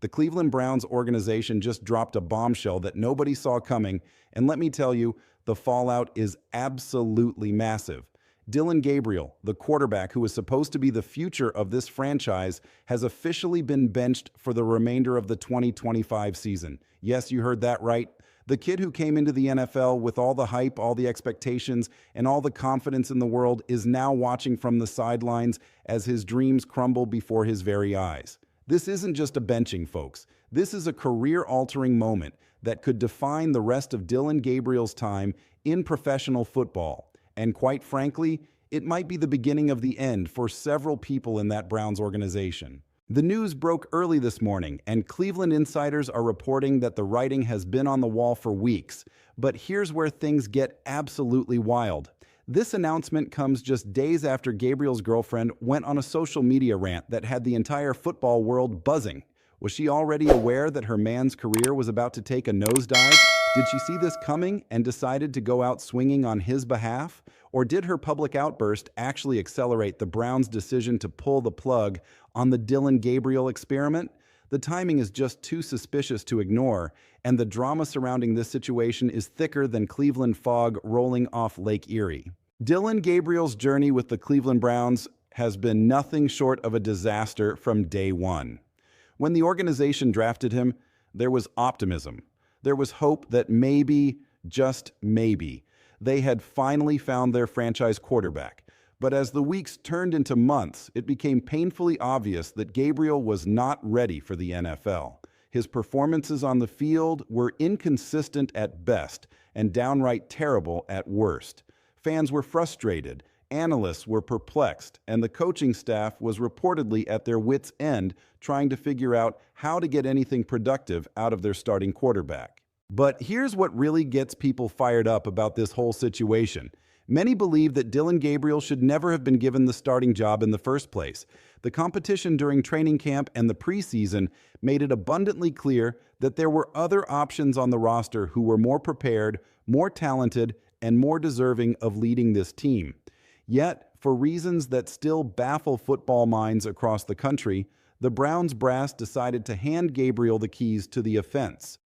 The Cleveland Browns organization just dropped a bombshell that nobody saw coming, and let me tell you, the fallout is absolutely massive. Dillon Gabriel, the quarterback who is supposed to be the future of this franchise, has officially been benched for the remainder of the 2025 season. Yes, you heard that right. The kid who came into the NFL with all the hype, all the expectations, and all the confidence in the world is now watching from the sidelines as his dreams crumble before his very eyes. This isn't just a benching, folks. This is a career-altering moment that could define the rest of Dillon Gabriel's time in professional football. And quite frankly, it might be the beginning of the end for several people in that Browns organization. The news broke early this morning, and Cleveland insiders are reporting that the writing has been on the wall for weeks. But here's where things get absolutely wild. This announcement comes just days after Gabriel's girlfriend went on a social media rant that had the entire football world buzzing. Was she already aware that her man's career was about to take a nosedive? Did she see this coming and decided to go out swinging on his behalf? Or did her public outburst actually accelerate the Browns' decision to pull the plug on the Dillon Gabriel experiment? The timing is just too suspicious to ignore, and the drama surrounding this situation is thicker than Cleveland fog rolling off Lake Erie. Dillon Gabriel's journey with the Cleveland Browns has been nothing short of a disaster from day one. When the organization drafted him, there was optimism. There was hope that maybe, just maybe, they had finally found their franchise quarterback. But as the weeks turned into months, it became painfully obvious that Gabriel was not ready for the NFL. His performances on the field were inconsistent at best and downright terrible at worst. Fans were frustrated, analysts were perplexed, and the coaching staff was reportedly at their wits' end trying to figure out how to get anything productive out of their starting quarterback. But here's what really gets people fired up about this whole situation. Many believe that Dillon Gabriel should never have been given the starting job in the first place. The competition during training camp and the preseason made it abundantly clear that there were other options on the roster who were more prepared, more talented, and more deserving of leading this team. Yet, for reasons that still baffle football minds across the country, the Browns brass decided to hand Gabriel the keys to the offense.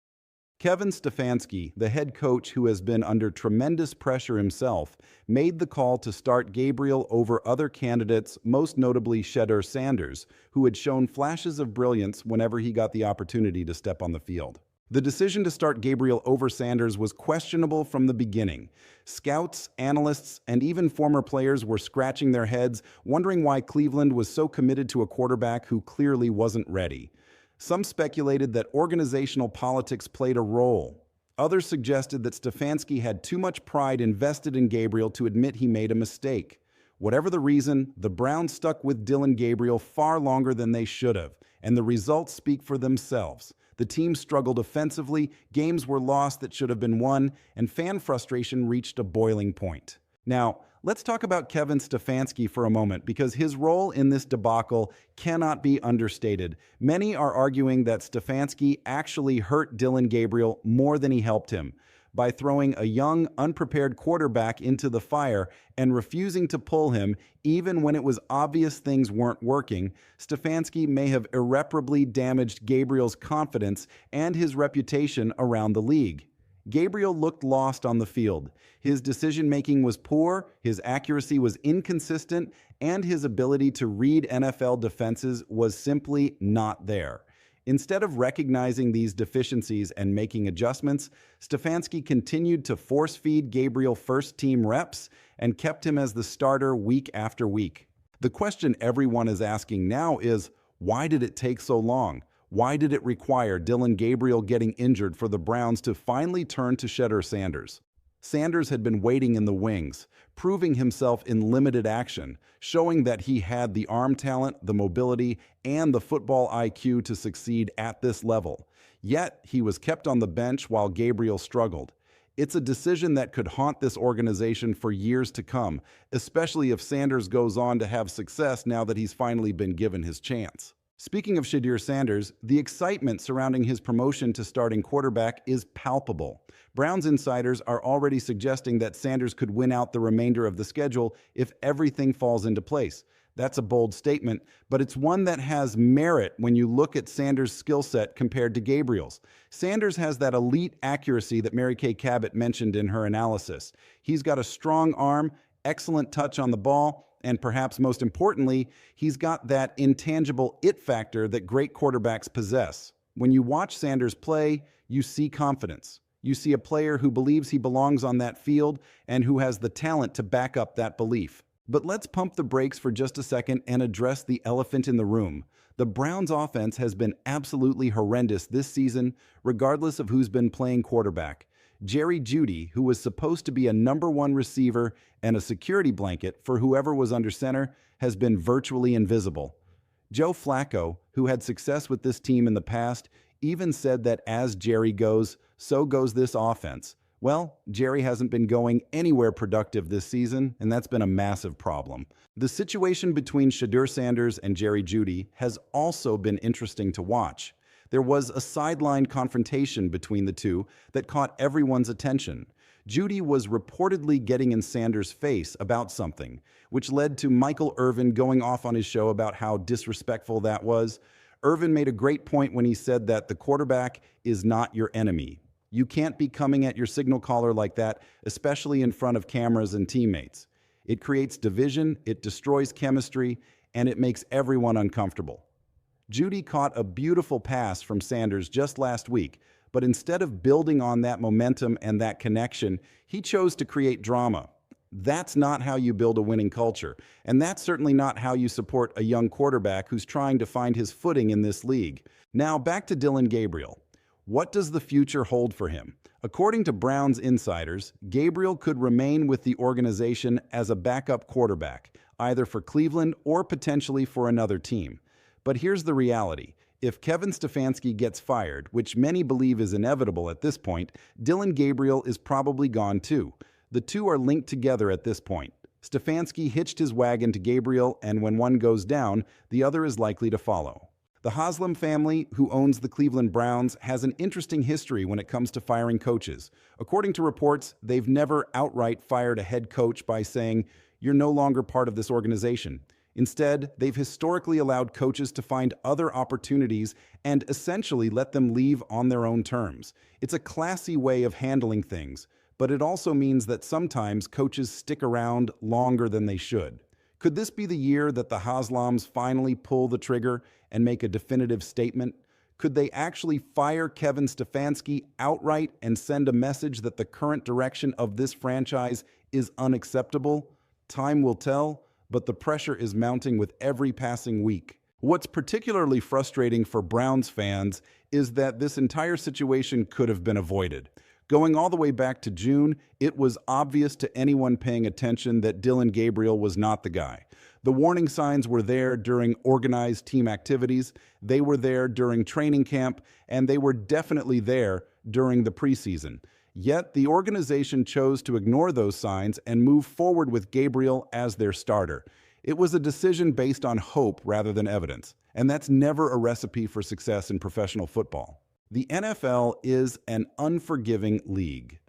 Kevin Stefanski, the head coach who has been under tremendous pressure himself, made the call to start Gabriel over other candidates, most notably Shedeur Sanders, who had shown flashes of brilliance whenever he got the opportunity to step on the field. The decision to start Gabriel over Sanders was questionable from the beginning. Scouts, analysts, and even former players were scratching their heads, wondering why Cleveland was so committed to a quarterback who clearly wasn't ready. Some speculated that organizational politics played a role. Others suggested that Stefanski had too much pride invested in Gabriel to admit he made a mistake. Whatever the reason, the Browns stuck with Dillon Gabriel far longer than they should have, and the results speak for themselves. The team struggled offensively, games were lost that should have been won, and fan frustration reached a boiling point. Now, let's talk about Kevin Stefanski for a moment, because his role in this debacle cannot be understated. Many are arguing that Stefanski actually hurt Dillon Gabriel more than he helped him. By throwing a young, unprepared quarterback into the fire and refusing to pull him, even when it was obvious things weren't working, Stefanski may have irreparably damaged Gabriel's confidence and his reputation around the league. Gabriel looked lost on the field. His decision-making was poor, his accuracy was inconsistent, and his ability to read NFL defenses was simply not there. Instead of recognizing these deficiencies and making adjustments, Stefanski continued to force-feed Gabriel first-team reps and kept him as the starter week after week. The question everyone is asking now is, why did it take so long? Why did it require Dillon Gabriel getting injured for the Browns to finally turn to Shedeur Sanders? Sanders had been waiting in the wings, proving himself in limited action, showing that he had the arm talent, the mobility, and the football IQ to succeed at this level. Yet, he was kept on the bench while Gabriel struggled. It's a decision that could haunt this organization for years to come, especially if Sanders goes on to have success now that he's finally been given his chance. Speaking of Shedeur Sanders, the excitement surrounding his promotion to starting quarterback is palpable. Browns insiders are already suggesting that Sanders could win out the remainder of the schedule if everything falls into place. That's a bold statement, but it's one that has merit when you look at Sanders' skill set compared to Gabriel's. Sanders has that elite accuracy that Mary Kay Cabot mentioned in her analysis. He's got a strong arm, excellent touch on the ball, and perhaps most importantly, he's got that intangible it factor that great quarterbacks possess. When you watch Sanders play, you see confidence. You see a player who believes he belongs on that field and who has the talent to back up that belief. But let's pump the brakes for just a second and address the elephant in the room. The Browns' offense has been absolutely horrendous this season, regardless of who's been playing quarterback. Jerry Jeudy, who was supposed to be a #1 receiver and a security blanket for whoever was under center, has been virtually invisible. Joe Flacco, who had success with this team in the past, even said that as Jerry goes, so goes this offense. Well, Jerry hasn't been going anywhere productive this season, and that's been a massive problem. The situation between Shedeur Sanders and Jerry Jeudy has also been interesting to watch. There was a sideline confrontation between the two that caught everyone's attention. Jeudy was reportedly getting in Sanders' face about something, which led to Michael Irvin going off on his show about how disrespectful that was. Irvin made a great point when he said that the quarterback is not your enemy. You can't be coming at your signal caller like that, especially in front of cameras and teammates. It creates division, it destroys chemistry, and it makes everyone uncomfortable. Jeudy caught a beautiful pass from Sanders just last week, but instead of building on that momentum and that connection, he chose to create drama. That's not how you build a winning culture, and that's certainly not how you support a young quarterback who's trying to find his footing in this league. Now back to Dillon Gabriel. What does the future hold for him? According to Browns insiders, Gabriel could remain with the organization as a backup quarterback, either for Cleveland or potentially for another team. But here's the reality. If Kevin Stefanski gets fired, which many believe is inevitable at this point, Dillon Gabriel is probably gone too. The two are linked together at this point. Stefanski hitched his wagon to Gabriel, and when one goes down, the other is likely to follow. The Haslam family, who owns the Cleveland Browns, has an interesting history when it comes to firing coaches. According to reports, they've never outright fired a head coach by saying, "You're no longer part of this organization." Instead, they've historically allowed coaches to find other opportunities and essentially let them leave on their own terms. It's a classy way of handling things, but it also means that sometimes coaches stick around longer than they should. Could this be the year that the Haslams finally pull the trigger and make a definitive statement? Could they actually fire Kevin Stefanski outright and send a message that the current direction of this franchise is unacceptable? Time will tell, but the pressure is mounting with every passing week. What's particularly frustrating for Browns fans is that this entire situation could have been avoided. Going all the way back to June, it was obvious to anyone paying attention that Dillon Gabriel was not the guy. The warning signs were there during organized team activities, they were there during training camp, and they were definitely there during the preseason. Yet the organization chose to ignore those signs and move forward with Gabriel as their starter. It was a decision based on hope rather than evidence, and that's never a recipe for success in professional football. The NFL is an unforgiving league.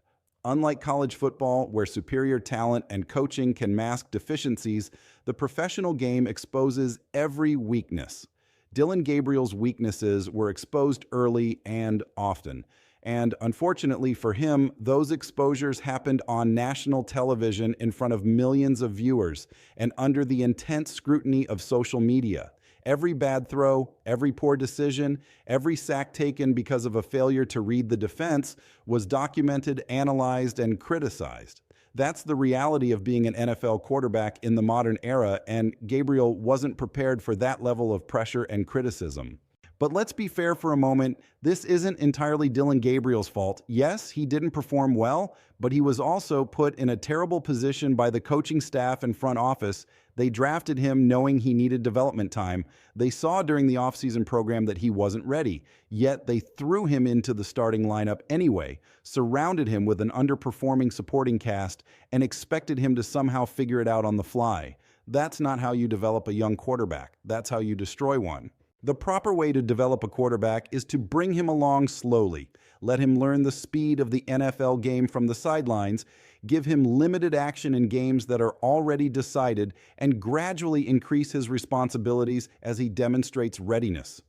Unlike college football, where superior talent and coaching can mask deficiencies, the professional game exposes every weakness. Dillon Gabriel's weaknesses were exposed early and often. And unfortunately for him, those exposures happened on national television in front of millions of viewers and under the intense scrutiny of social media. Every bad throw, every poor decision, every sack taken because of a failure to read the defense was documented, analyzed, and criticized. That's the reality of being an NFL quarterback in the modern era, and Gabriel wasn't prepared for that level of pressure and criticism. But let's be fair for a moment, this isn't entirely Dillon Gabriel's fault. Yes, he didn't perform well, but he was also put in a terrible position by the coaching staff and front office. They drafted him knowing he needed development time. They saw during the offseason program that he wasn't ready, yet they threw him into the starting lineup anyway, surrounded him with an underperforming supporting cast, and expected him to somehow figure it out on the fly. That's not how you develop a young quarterback. That's how you destroy one. The proper way to develop a quarterback is to bring him along slowly. Let him learn the speed of the NFL game from the sidelines. give him limited action in games that are already decided, and gradually increase his responsibilities as he demonstrates readiness.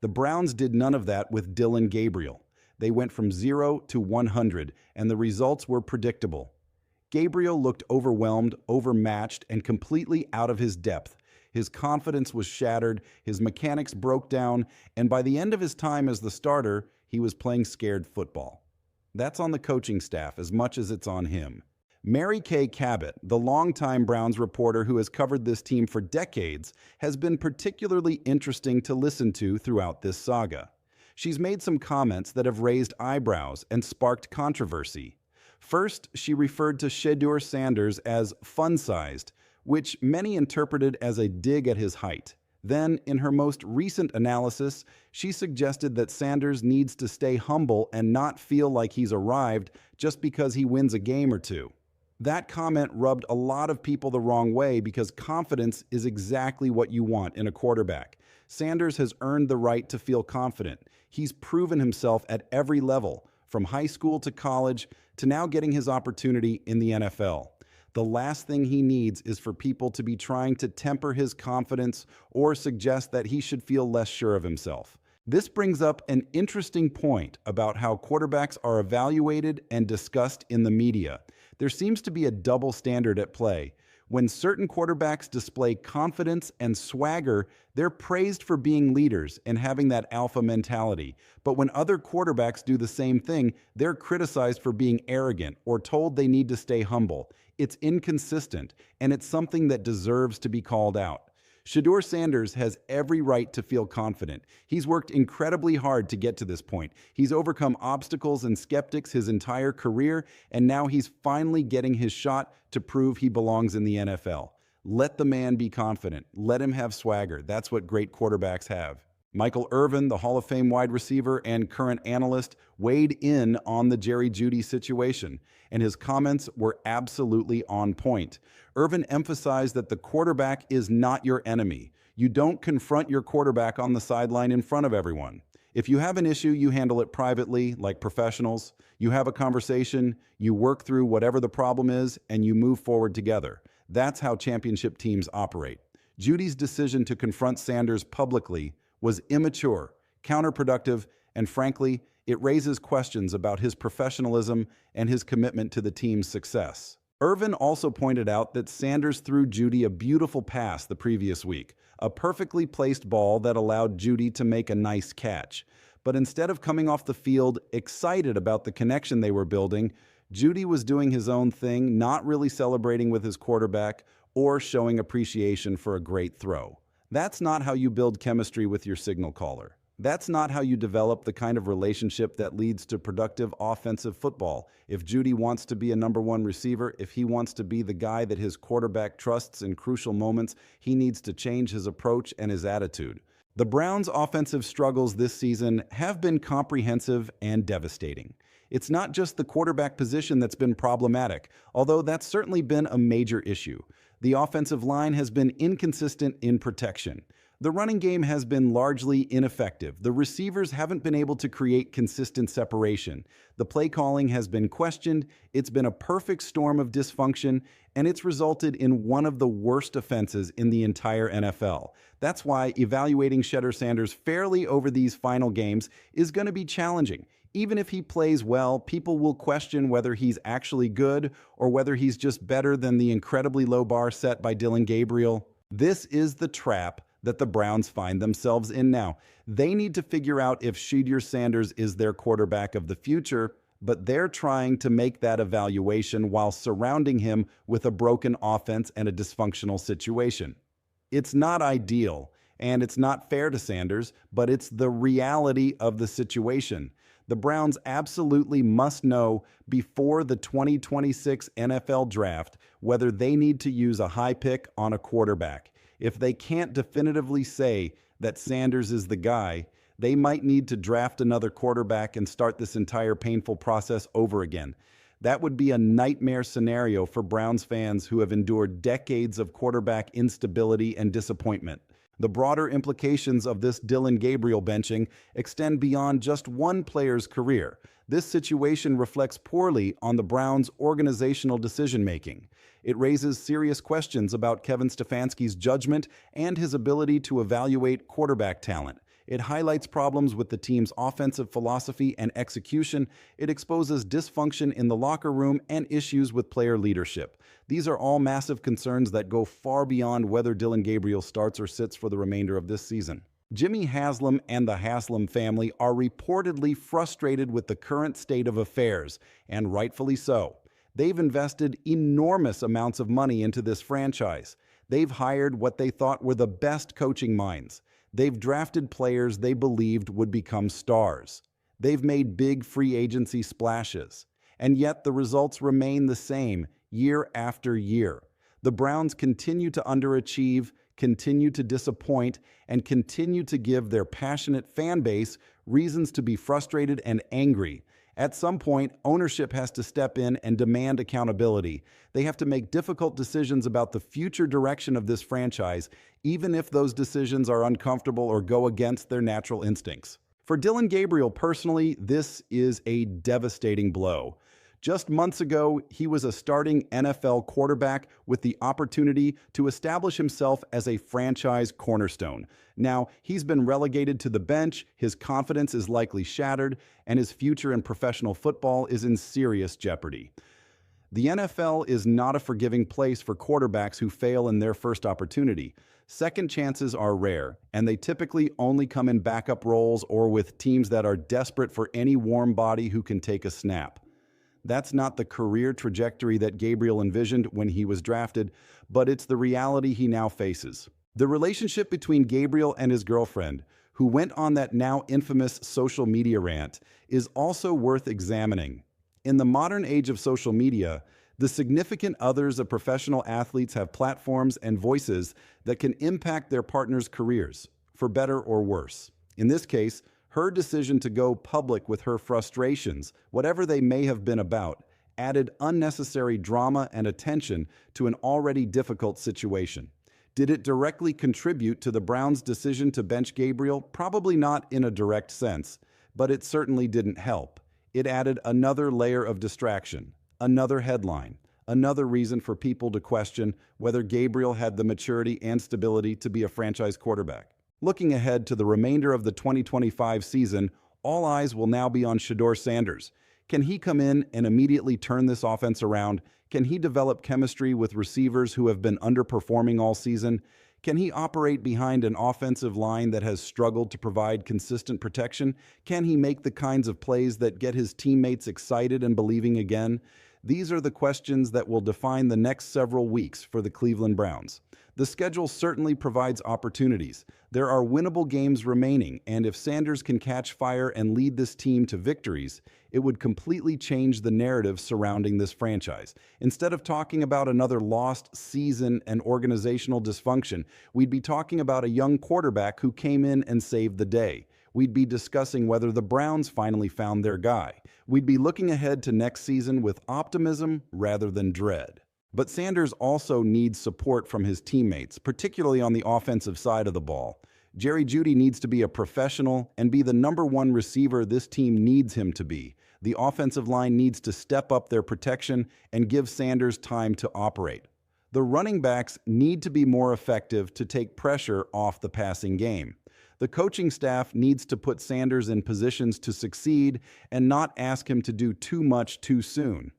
The Browns did none of that with Dillon Gabriel. They went from 0 to 100, and the results were predictable. Gabriel looked overwhelmed, overmatched, and completely out of his depth. His confidence was shattered, his mechanics broke down, and by the end of his time as the starter, he was playing scared football. That's on the coaching staff as much as it's on him. Mary Kay Cabot, the longtime Browns reporter who has covered this team for decades, has been particularly interesting to listen to throughout this saga. She's made some comments that have raised eyebrows and sparked controversy. First, she referred to Shedeur Sanders as fun-sized, which many interpreted as a dig at his height. Then, in her most recent analysis, she suggested that Sanders needs to stay humble and not feel like he's arrived just because he wins a game or two. That comment rubbed a lot of people the wrong way because confidence is exactly what you want in a quarterback. Sanders has earned the right to feel confident. He's proven himself at every level, from high school to college to now getting his opportunity in the NFL. The last thing he needs is for people to be trying to temper his confidence or suggest that he should feel less sure of himself. This brings up an interesting point about how quarterbacks are evaluated and discussed in the media. There seems to be a double standard at play. When certain quarterbacks display confidence and swagger, they're praised for being leaders and having that alpha mentality. But when other quarterbacks do the same thing, they're criticized for being arrogant or told they need to stay humble. It's inconsistent, and it's something that deserves to be called out. Shedeur Sanders has every right to feel confident. He's worked incredibly hard to get to this point. He's overcome obstacles and skeptics his entire career, and now he's finally getting his shot to prove he belongs in the NFL. Let the man be confident. Let him have swagger. That's what great quarterbacks have. Michael Irvin, the Hall of Fame wide receiver and current analyst, weighed in on the Jerry Jeudy situation, and his comments were absolutely on point. Irvin emphasized that the quarterback is not your enemy. You don't confront your quarterback on the sideline in front of everyone. If you have an issue, you handle it privately, like professionals. You have a conversation, you work through whatever the problem is, and you move forward together. That's how championship teams operate. Judy's decision to confront Sanders publicly was immature, counterproductive, and frankly, it raises questions about his professionalism and his commitment to the team's success. Irvin also pointed out that Sanders threw Jeudy a beautiful pass the previous week, a perfectly placed ball that allowed Jeudy to make a nice catch. But instead of coming off the field excited about the connection they were building, Jeudy was doing his own thing, not really celebrating with his quarterback or showing appreciation for a great throw. That's not how you build chemistry with your signal caller. That's not how you develop the kind of relationship that leads to productive offensive football. If Jeudy wants to be a number one receiver, if he wants to be the guy that his quarterback trusts in crucial moments, he needs to change his approach and his attitude. The Browns' offensive struggles this season have been comprehensive and devastating. It's not just the quarterback position that's been problematic, although that's certainly been a major issue. The offensive line has been inconsistent in protection. The running game has been largely ineffective. The receivers haven't been able to create consistent separation. The play calling has been questioned. It's been a perfect storm of dysfunction, and it's resulted in one of the worst offenses in the entire NFL. That's why evaluating Shedeur Sanders fairly over these final games is going to be challenging. Even if he plays well, people will question whether he's actually good or whether he's just better than the incredibly low bar set by Dillon Gabriel. This is the trap that the Browns find themselves in now. They need to figure out if Shedeur Sanders is their quarterback of the future, but they're trying to make that evaluation while surrounding him with a broken offense and a dysfunctional situation. It's not ideal, and it's not fair to Sanders, but it's the reality of the situation. The Browns absolutely must know before the 2026 NFL Draft whether they need to use a high pick on a quarterback. If they can't definitively say that Sanders is the guy, they might need to draft another quarterback and start this entire painful process over again. That would be a nightmare scenario for Browns fans who have endured decades of quarterback instability and disappointment. The broader implications of this Dillon Gabriel benching extend beyond just one player's career. This situation reflects poorly on the Browns' organizational decision-making. It raises serious questions about Kevin Stefanski's judgment and his ability to evaluate quarterback talent. It highlights problems with the team's offensive philosophy and execution. It exposes dysfunction in the locker room and issues with player leadership. These are all massive concerns that go far beyond whether Dillon Gabriel starts or sits for the remainder of this season. Jimmy Haslam and the Haslam family are reportedly frustrated with the current state of affairs, and rightfully so. They've invested enormous amounts of money into this franchise. They've hired what they thought were the best coaching minds. They've drafted players they believed would become stars. They've made big free agency splashes. And yet the results remain the same year after year. The Browns continue to underachieve, continue to disappoint, and continue to give their passionate fan base reasons to be frustrated and angry. At some point, ownership has to step in and demand accountability. They have to make difficult decisions about the future direction of this franchise, even if those decisions are uncomfortable or go against their natural instincts. For Dillon Gabriel personally, this is a devastating blow. Just months ago, he was a starting NFL quarterback with the opportunity to establish himself as a franchise cornerstone. Now, he's been relegated to the bench, his confidence is likely shattered, and his future in professional football is in serious jeopardy. The NFL is not a forgiving place for quarterbacks who fail in their first opportunity. Second chances are rare, and they typically only come in backup roles or with teams that are desperate for any warm body who can take a snap. That's not the career trajectory that Gabriel envisioned when he was drafted, but it's the reality he now faces. The relationship between Gabriel and his girlfriend, who went on that now infamous social media rant, is also worth examining. In the modern age of social media, the significant others of professional athletes have platforms and voices that can impact their partners' careers, for better or worse. In this case, her decision to go public with her frustrations, whatever they may have been about, added unnecessary drama and attention to an already difficult situation. Did it directly contribute to the Browns' decision to bench Gabriel? Probably not in a direct sense, but it certainly didn't help. It added another layer of distraction, another headline, another reason for people to question whether Gabriel had the maturity and stability to be a franchise quarterback. Looking ahead to the remainder of the 2025 season, all eyes will now be on Shedeur Sanders. Can he come in and immediately turn this offense around? Can he develop chemistry with receivers who have been underperforming all season? Can he operate behind an offensive line that has struggled to provide consistent protection? Can he make the kinds of plays that get his teammates excited and believing again? These are the questions that will define the next several weeks for the Cleveland Browns. The schedule certainly provides opportunities. There are winnable games remaining, and if Sanders can catch fire and lead this team to victories, it would completely change the narrative surrounding this franchise. Instead of talking about another lost season and organizational dysfunction, we'd be talking about a young quarterback who came in and saved the day. We'd be discussing whether the Browns finally found their guy. We'd be looking ahead to next season with optimism rather than dread. But Sanders also needs support from his teammates, particularly on the offensive side of the ball. Jerry Jeudy needs to be a professional and be the #1 receiver this team needs him to be. The offensive line needs to step up their protection and give Sanders time to operate. The running backs need to be more effective to take pressure off the passing game. The coaching staff needs to put Sanders in positions to succeed and not ask him to do too much too soon.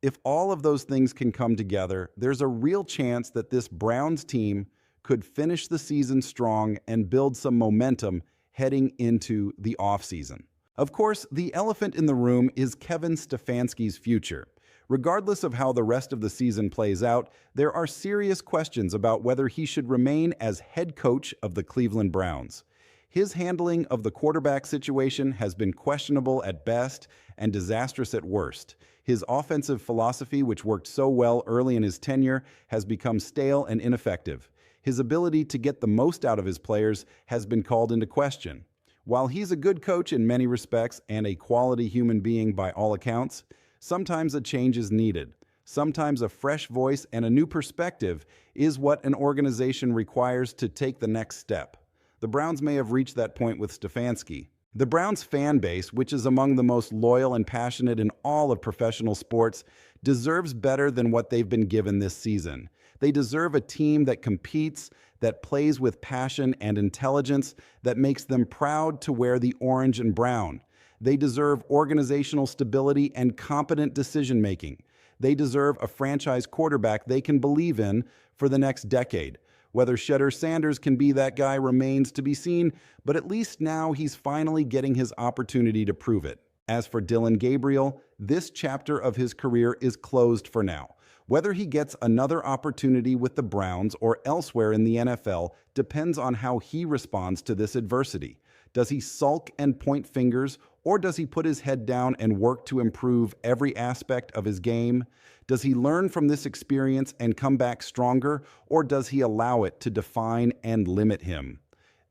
If all of those things can come together, there's a real chance that this Browns team could finish the season strong and build some momentum heading into the offseason. Of course, the elephant in the room is Kevin Stefanski's future. Regardless of how the rest of the season plays out, there are serious questions about whether he should remain as head coach of the Cleveland Browns. His handling of the quarterback situation has been questionable at best and disastrous at worst. His offensive philosophy, which worked so well early in his tenure, has become stale and ineffective. His ability to get the most out of his players has been called into question. While he's a good coach in many respects and a quality human being by all accounts, sometimes a change is needed. Sometimes a fresh voice and a new perspective is what an organization requires to take the next step. The Browns may have reached that point with Stefanski. The Browns fan base, which is among the most loyal and passionate in all of professional sports, deserves better than what they've been given this season. They deserve a team that competes, that plays with passion and intelligence, that makes them proud to wear the orange and brown. They deserve organizational stability and competent decision-making. They deserve a franchise quarterback they can believe in for the next decade. Whether Shedeur Sanders can be that guy remains to be seen, but at least now he's finally getting his opportunity to prove it. As for Dillon Gabriel, this chapter of his career is closed for now. Whether he gets another opportunity with the Browns or elsewhere in the NFL depends on how he responds to this adversity. Does he sulk and point fingers, or does he put his head down and work to improve every aspect of his game? Does he learn from this experience and come back stronger, or does he allow it to define and limit him?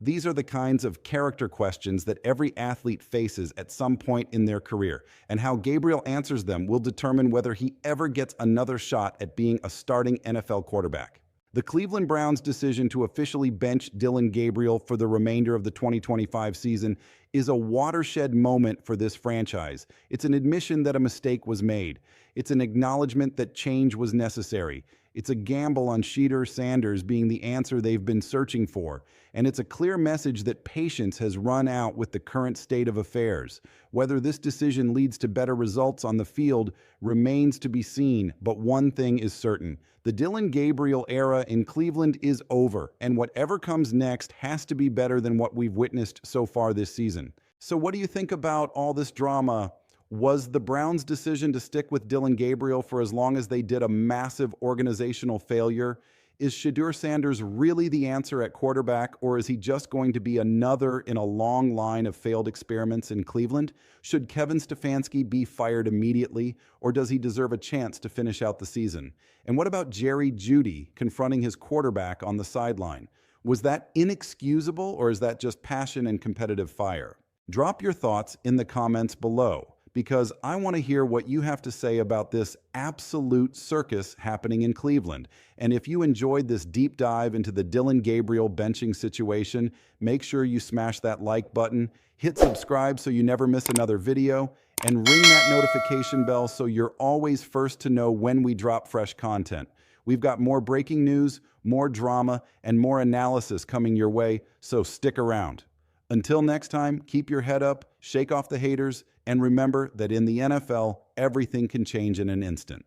These are the kinds of character questions that every athlete faces at some point in their career, and how Gabriel answers them will determine whether he ever gets another shot at being a starting NFL quarterback. The Cleveland Browns' decision to officially bench Dillon Gabriel for the remainder of the 2025 season is a watershed moment for this franchise. It's an admission that a mistake was made. It's an acknowledgement that change was necessary. It's a gamble on Shedeur Sanders being the answer they've been searching for. And it's a clear message that patience has run out with the current state of affairs. Whether this decision leads to better results on the field remains to be seen, but one thing is certain. The Dillon Gabriel era in Cleveland is over, and whatever comes next has to be better than what we've witnessed so far this season. So what do you think about all this drama? Was the Browns' decision to stick with Dillon Gabriel for as long as they did a massive organizational failure? Is Shedeur Sanders really the answer at quarterback, or is he just going to be another in a long line of failed experiments in Cleveland? Should Kevin Stefanski be fired immediately, or does he deserve a chance to finish out the season? And what about Jerry Jeudy confronting his quarterback on the sideline? Was that inexcusable, or is that just passion and competitive fire? Drop your thoughts in the comments below, because I want to hear what you have to say about this absolute circus happening in Cleveland. And if you enjoyed this deep dive into the Dillon Gabriel benching situation, make sure you smash that like button, hit subscribe so you never miss another video, and ring that notification bell so you're always first to know when we drop fresh content. We've got more breaking news, more drama, and more analysis coming your way, so stick around. Until next time, keep your head up, shake off the haters, and remember that in the NFL, everything can change in an instant.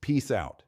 Peace out.